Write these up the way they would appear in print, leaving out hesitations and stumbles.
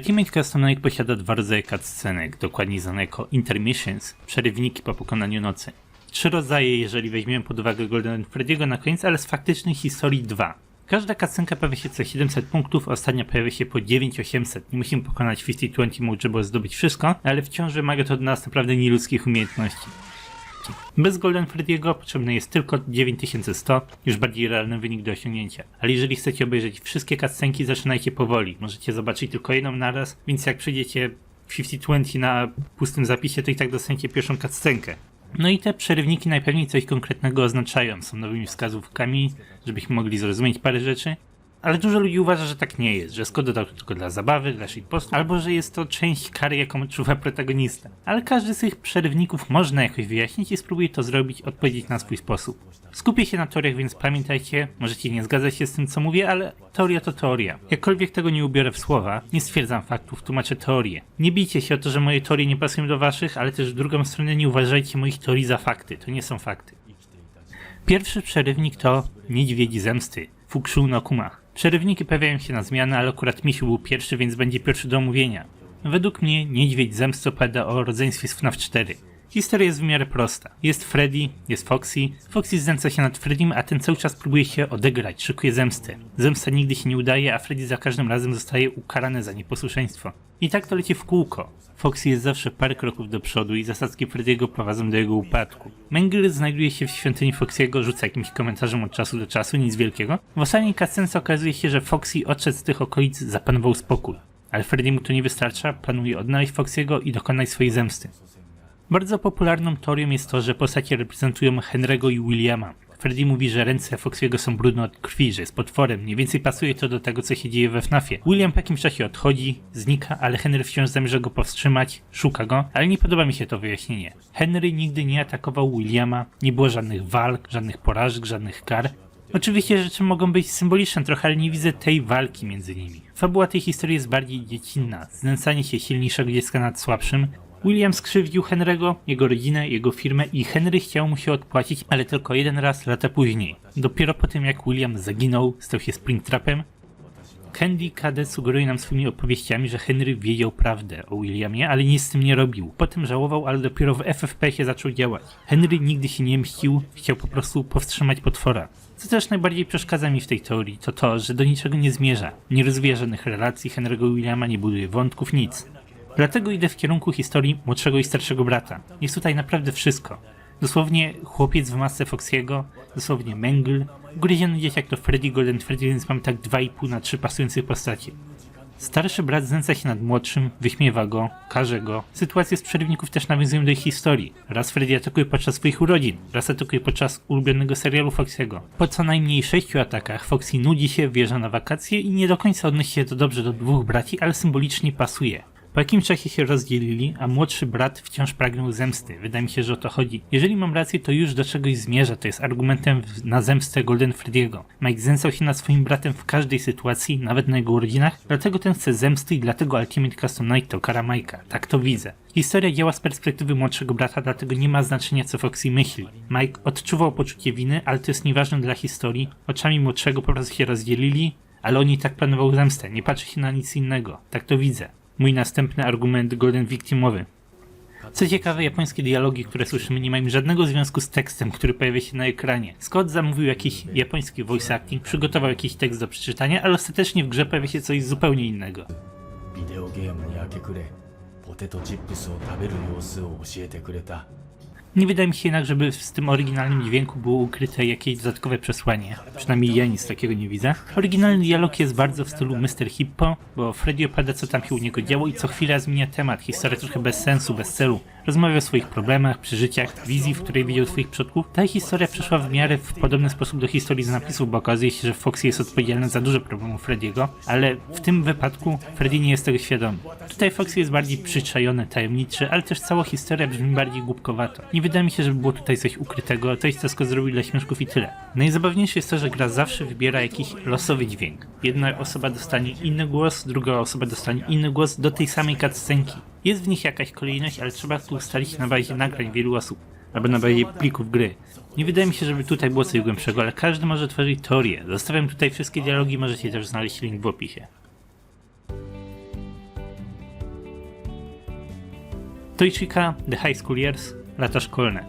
Ultimate Custom Night posiada dwa rodzaje cutscenek, dokładnie znane jako intermissions, przerywniki po pokonaniu nocy. 3 rodzaje, jeżeli weźmiemy pod uwagę Golden Freddy'ego na koniec, ale z faktycznej historii 2. Każda cutscenka pojawia się co 700 punktów, a ostatnia pojawia się po 9800. Nie musimy pokonać 50-20 mode, żeby zdobyć wszystko, ale wciąż wymaga to od nas naprawdę nieludzkich umiejętności. Bez Golden Freddy'ego potrzebne jest tylko 9100, już bardziej realny wynik do osiągnięcia. Ale jeżeli chcecie obejrzeć wszystkie cutscenki, zaczynajcie powoli. Możecie zobaczyć tylko jedną naraz, więc jak przyjdziecie 50-20 na pustym zapisie, to i tak dostaniecie pierwszą cutscenkę. No i te przerywniki najpewniej coś konkretnego oznaczają, są nowymi wskazówkami, żebyśmy mogli zrozumieć parę rzeczy. Ale dużo ludzi uważa, że tak nie jest, że Scott dodał to tylko dla zabawy, dla shitpostu, albo że jest to część kary, jaką odczuwa protagonista. Ale każdy z tych przerywników można jakoś wyjaśnić i spróbuję to zrobić, odpowiedzieć na swój sposób. Skupię się na teoriach, więc pamiętajcie, możecie nie zgadzać się z tym, co mówię, ale teoria to teoria. Jakkolwiek tego nie ubiorę w słowa, nie stwierdzam faktów, tłumaczę teorię. Nie bijcie się o to, że moje teorie nie pasują do waszych, ale też w drugą stronę nie uważajcie moich teorii za fakty, to nie są fakty. Pierwszy przerywnik to Niedźwiedź Zemsty, Fukushu no Kuma. Przerywniki pojawiają się na zmianę, ale akurat Misiu był pierwszy, więc będzie pierwszy do omówienia. Według mnie Niedźwiedź Zemsty opowiada o rodzeństwie z FNAF 4. Historia jest w miarę prosta. Jest Freddy, jest Foxy. Foxy znęca się nad Freddym, a ten cały czas próbuje się odegrać, szykuje zemstę. Zemsta nigdy się nie udaje, a Freddy za każdym razem zostaje ukarany za nieposłuszeństwo. I tak to leci w kółko. Foxy jest zawsze parę kroków do przodu i zasadzki Freddy'ego prowadzą do jego upadku. Mangle znajduje się w świątyni Foxy'ego, rzuca jakimś komentarzem od czasu do czasu, nic wielkiego. W ostatniej cutscence okazuje się, że Foxy odszedł z tych okolic, zapanował spokój. Ale Freddy mu to nie wystarcza, planuje odnaleźć Foxy'ego i dokonać swojej zemsty. Bardzo popularną teorią jest to, że postacie reprezentują Henry'ego i Williama. Freddy mówi, że ręce Foxy'ego są brudne od krwi, że jest potworem. Mniej więcej pasuje to do tego, co się dzieje we FNAF-ie. William po jakimś czasie odchodzi, znika, ale Henry wciąż zamierza go powstrzymać, szuka go, ale nie podoba mi się to wyjaśnienie. Henry nigdy nie atakował Williama, nie było żadnych walk, żadnych porażek, żadnych kar. Oczywiście rzeczy mogą być symboliczne trochę, ale nie widzę tej walki między nimi. Fabuła tej historii jest bardziej dziecinna, znęcanie się silniejszego dziecka nad słabszym. William skrzywdził Henry'ego, jego rodzinę, jego firmę i Henry chciał mu się odpłacić, ale tylko jeden raz lata później. Dopiero po tym jak William zaginął, stał się Springtrapem. Candy KD sugeruje nam swoimi opowieściami, że Henry wiedział prawdę o Williamie, ale nic z tym nie robił. Potem żałował, ale dopiero w FFP zaczął działać. Henry nigdy się nie mścił, chciał po prostu powstrzymać potwora. Co też najbardziej przeszkadza mi w tej teorii, to to, że do niczego nie zmierza. Nie rozwija żadnych relacji Henry'ego i Williama, nie buduje wątków, nic. Dlatego idę w kierunku historii młodszego i starszego brata. Jest tutaj naprawdę wszystko. Dosłownie chłopiec w masce Foxy'ego, dosłownie Mangle, ugryziony dzieciak to Freddy, Golden Freddy, więc mamy tak 2,5 na 3 pasujących postaci. Starszy brat znęca się nad młodszym, wyśmiewa go, karze go. Sytuacje z przerywników też nawiązują do ich historii. Raz Freddy atakuje podczas swoich urodzin, raz atakuje podczas ulubionego serialu Foxy'ego. Po co najmniej 6 atakach Foxy nudzi się, wjeżdża na wakacje i nie do końca odnosi się to dobrze do dwóch braci, ale symbolicznie pasuje. Po jakimś czasie się rozdzielili, a młodszy brat wciąż pragnął zemsty. Wydaje mi się, że o to chodzi. Jeżeli mam rację, to już do czegoś zmierza, to jest argumentem na zemstę Golden Freddy'ego. Mike znęcał się nad swoim bratem w każdej sytuacji, nawet na jego urodzinach, dlatego ten chce zemsty i dlatego Ultimate Custom Night to kara Mike'a. Tak to widzę. Historia działa z perspektywy młodszego brata, dlatego nie ma znaczenia, co Foxy myśli. Mike odczuwał poczucie winy, ale to jest nieważne dla historii. Oczami młodszego po prostu się rozdzielili, ale on i tak planował zemstę, nie patrzy się na nic innego. Tak to widzę. Mój następny argument Golden Victimowy. Co ciekawe, japońskie dialogi, które słyszymy, nie mają żadnego związku z tekstem, który pojawia się na ekranie. Scott zamówił jakiś japoński voice acting, przygotował jakiś tekst do przeczytania, ale ostatecznie w grze pojawia się coś zupełnie innego. Nie wydaje mi się jednak, żeby w tym oryginalnym dźwięku było ukryte jakieś dodatkowe przesłanie. Przynajmniej ja nic takiego nie widzę. Oryginalny dialog jest bardzo w stylu Mr. Hippo, bo Freddy opowiada, co tam się u niego działo i co chwila zmienia temat. Historia trochę bez sensu, bez celu. Rozmawia o swoich problemach, przeżyciach, wizji, w której widział swoich przodków. Ta historia przeszła w miarę w podobny sposób do historii z napisów, bo okazuje się, że Foxy jest odpowiedzialny za dużo problemów Freddy'ego, ale w tym wypadku Freddy nie jest tego świadomy. Tutaj Foxy jest bardziej przyczajony, tajemniczy, ale też cała historia brzmi bardziej głupkowato. Nie wydaje mi się, żeby było tutaj coś ukrytego, coś co Scott zrobił dla śmieszków i tyle. Najzabawniejsze jest to, że gra zawsze wybiera jakiś losowy dźwięk. Jedna osoba dostanie inny głos, druga osoba dostanie inny głos do tej samej cutscenki. Jest w nich jakaś kolejność, ale trzeba tu ustalić na bazie nagrań wielu osób, albo na bazie plików gry. Nie wydaje mi się, żeby tutaj było coś głębszego, ale każdy może tworzyć teorię. Zostawiam tutaj wszystkie dialogi, możecie też znaleźć link w opisie. Toichika, The High School Years, lata szkolne.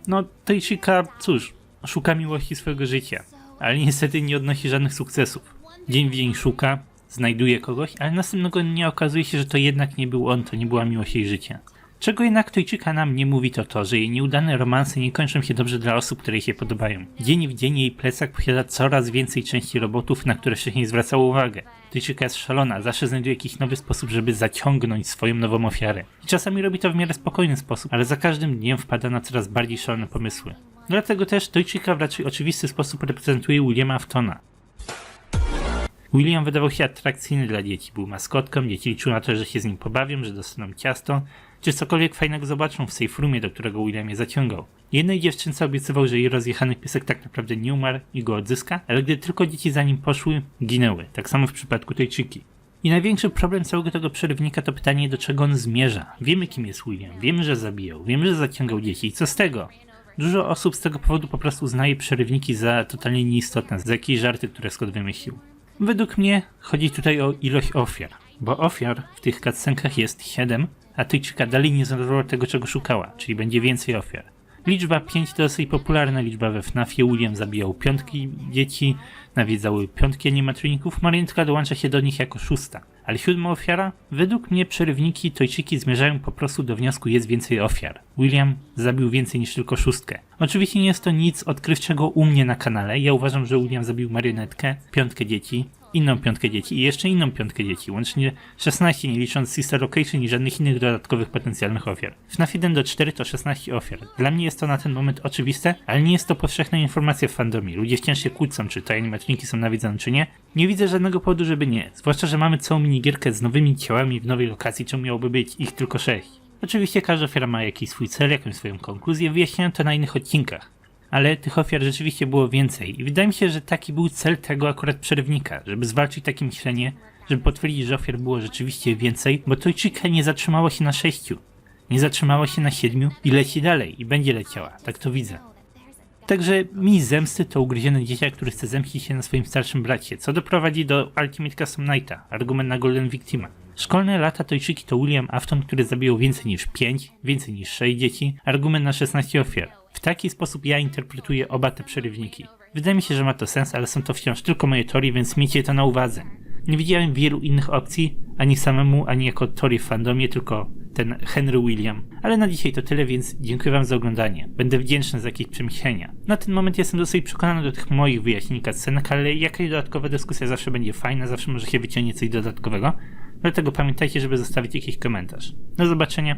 No, Toichika, cóż, szuka miłości swojego życia, ale niestety nie odnosi żadnych sukcesów. Dzień w dzień szuka, znajduje kogoś, ale następnego dnia okazuje się, że to jednak nie był on, to nie była miłość jej życia. Czego jednak Toichika nam nie mówi, to, że jej nieudane romanse nie kończą się dobrze dla osób, które jej się podobają. Dzień w dzień jej plecak posiada coraz więcej części robotów, na które wcześniej zwracała uwagę. Toichika jest szalona, zawsze znajduje jakiś nowy sposób, żeby zaciągnąć swoją nową ofiarę. I czasami robi to w miarę spokojny sposób, ale za każdym dniem wpada na coraz bardziej szalone pomysły. Dlatego też Toichika w raczej oczywisty sposób reprezentuje Williama Aftona. William wydawał się atrakcyjny dla dzieci, był maskotką, dzieci liczyły na to, że się z nim pobawią, że dostaną ciasto, czy cokolwiek fajnego zobaczą w safe roomie, do którego William je zaciągał. Jednej dziewczynce obiecywał, że jej rozjechany piesek tak naprawdę nie umarł i go odzyska, ale gdy tylko dzieci za nim poszły, ginęły. Tak samo w przypadku Toichiki. I największy problem całego tego przerywnika to pytanie, do czego on zmierza. Wiemy, kim jest William, wiemy, że zabijał, wiemy, że zaciągał dzieci i co z tego? Dużo osób z tego powodu po prostu uznaje przerywniki za totalnie nieistotne, za jakieś żarty, które Scott wymyślił. Według mnie chodzi tutaj o ilość ofiar, bo ofiar w tych cutscenkach jest 7, a Toichika dalej nie znalazła tego, czego szukała, czyli będzie więcej ofiar. Liczba 5 to dosyć popularna liczba we FNAF-ie. William zabijał 5 dzieci, nawiedzały 5 animatroników, Marionetka dołącza się do nich jako 6. Ale 7 ofiara? Według mnie przerywniki Toichiki zmierzają po prostu do wniosku, jest więcej ofiar. William zabił więcej niż tylko 6. Oczywiście nie jest to nic odkrywczego u mnie na kanale. Ja uważam, że William zabił Marionetkę, 5 dzieci, inną 5 dzieci i jeszcze inną 5 dzieci, łącznie 16, nie licząc Sister Location i żadnych innych dodatkowych potencjalnych ofiar. FNAF 1 do 4 to 16 ofiar. Dla mnie jest to na ten moment oczywiste, ale nie jest to powszechna informacja w fandomie. Ludzie wciąż się kłócą, czy te animatroniki są nawiedzone, czy nie. Nie widzę żadnego powodu, żeby nie. Zwłaszcza, że mamy całą minigierkę z nowymi ciałami w nowej lokacji, czemu miałoby być ich tylko 6. Oczywiście każda ofiara ma jakiś swój cel, jakąś swoją konkluzję, wyjaśniałem to na innych odcinkach. Ale tych ofiar rzeczywiście było więcej i wydaje mi się, że taki był cel tego akurat przerywnika, żeby zwalczyć takie myślenie, żeby potwierdzić, że ofiar było rzeczywiście więcej, bo Toichika nie zatrzymała się na 6, nie zatrzymała się na 7 i leci dalej i będzie leciała, tak to widzę. Także mi zemsty to ugryziony dzieciak, który chce zemścić się na swoim starszym bracie, co doprowadzi do Ultimate Custom Nighta, argument na Golden Victima. Szkolne lata Toichiki to William Afton, który zabijał więcej niż 5, więcej niż 6 dzieci, argument na 16 ofiar. W taki sposób ja interpretuję oba te przerywniki. Wydaje mi się, że ma to sens, ale są to wciąż tylko moje teorie, więc miejcie to na uwadze. Nie widziałem wielu innych opcji, ani samemu, ani jako teorii w fandomie, tylko ten Henry William. Ale na dzisiaj to tyle, więc dziękuję wam za oglądanie. Będę wdzięczny za jakieś przemyślenia. Na ten moment jestem dosyć przekonany do tych moich wyjaśnień cutscenek, ale jakaś dodatkowa dyskusja zawsze będzie fajna, zawsze może się wyciągnie coś dodatkowego. Dlatego pamiętajcie, żeby zostawić jakiś komentarz. Do zobaczenia.